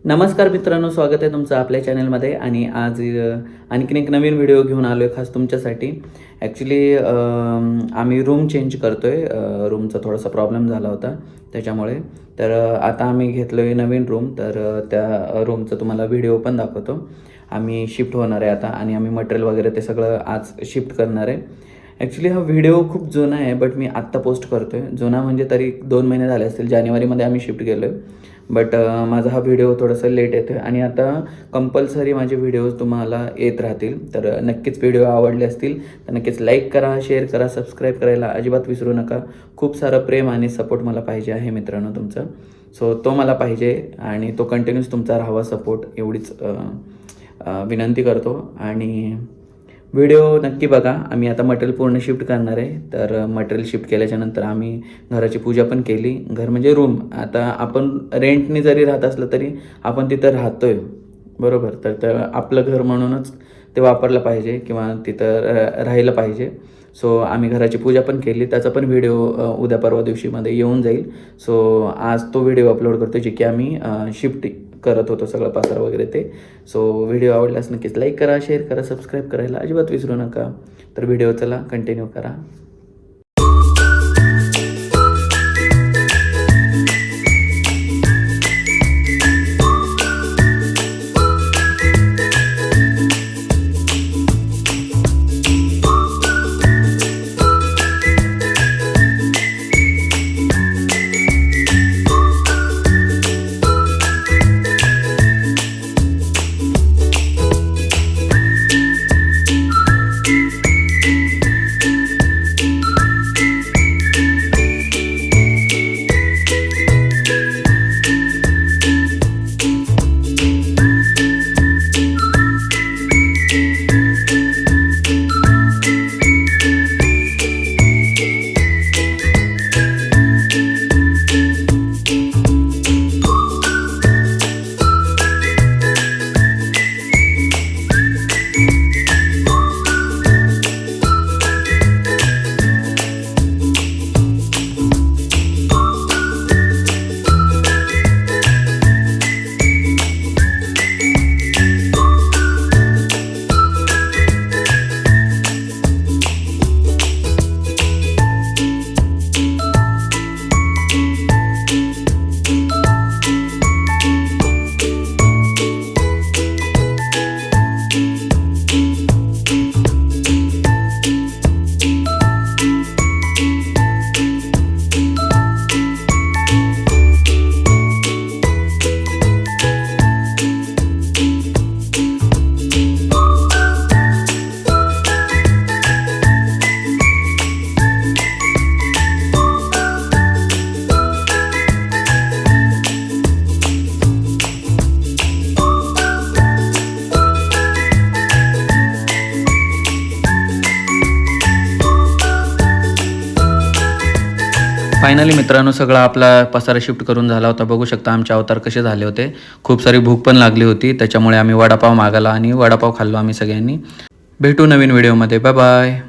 नमस्कार मित्रांनो, स्वागत आहे तुमचं आपल्या चॅनलमध्ये. आणि आज आणखीन एक नवीन व्हिडिओ घेऊन आलो आहे खास तुमच्यासाठी. ॲक्च्युली आम्ही रूम चेंज करतो आहे. रूमचा थोडासा प्रॉब्लेम झाला होता त्याच्यामुळे. तर आता आम्ही घेतलो आहे नवीन रूम. तर त्या रूमचं तुम्हाला व्हिडिओ पण दाखवतो. आम्ही शिफ्ट होणार आहे आता आणि आम्ही मटेरियल वगैरे ते सगळं आज शिफ्ट करणार आहे. ॲक्च्युली हा व्हिडिओ खूप जुना आहे, बट मी आत्ता पोस्ट करतो आहे. जुना म्हणजे तरी 2 महिने झाले असतील. जानेवारीमध्ये आम्ही शिफ्ट गेलो आहे. बट माझा हा व्हिडिओ थोडासा लेट येतो आहे आणि आता कंपल्सरी माझे व्हिडिओज तुम्हाला येत राहतील. तर नक्कीच व्हिडिओ आवडले असतील तर नक्कीच लाईक करा, शेअर करा, सबस्क्राईब करायला अजिबात विसरू नका. खूप सारं प्रेम आणि सपोर्ट मला पाहिजे आहे मित्रांनो तुमचं. सो तो मला पाहिजे आणि तो कंटिन्यूस तुमचा राहावा सपोर्ट, एवढीच विनंती करतो. आणि व्हिडिओ नक्की बघा. आम्ही आता मटेरियल पूर्ण शिफ्ट करणार आहे. तर मटेरियल शिफ्ट केल्याच्यानंतर आम्ही घराची पूजा पण केली. घर म्हणजे रूम. आता आपण रेंटने जरी राहत असलं तरी आपण तिथं राहतो आहे, बरोबर. तर आपलं घर म्हणूनच ते वापरलं पाहिजे किंवा तिथं राहिलं पाहिजे. सो आम्ही घराची पूजा पण केली. त्याचा पण व्हिडिओ उद्या परवा दिवशीमध्ये येऊन जाईल. सो आज तो व्हिडिओ अपलोड करतो जे की आम्ही शिफ्ट करत होतो, सगळं पसारा वगैरे ते. सो व्हिडिओ आवडल्यास नक्कीच लाईक करा, शेअर करा, सबस्क्राईब करायला अजिबात विसरू नका. तर व्हिडिओ चला कंटिन्यू करा. फायनली मित्रांनो सगळं आपला पसारा शिफ्ट करून झाला होता. बघू शकता आमचे अवतार कसे झाले होते. खूप सारी भूक पण लागली होती, त्याच्यामुळे आम्ही वडापाव मागवला आणि वडापाव खाल्लो आम्ही सगळ्यांनी. भेटू नवीन व्हिडिओमध्ये. Bye bye.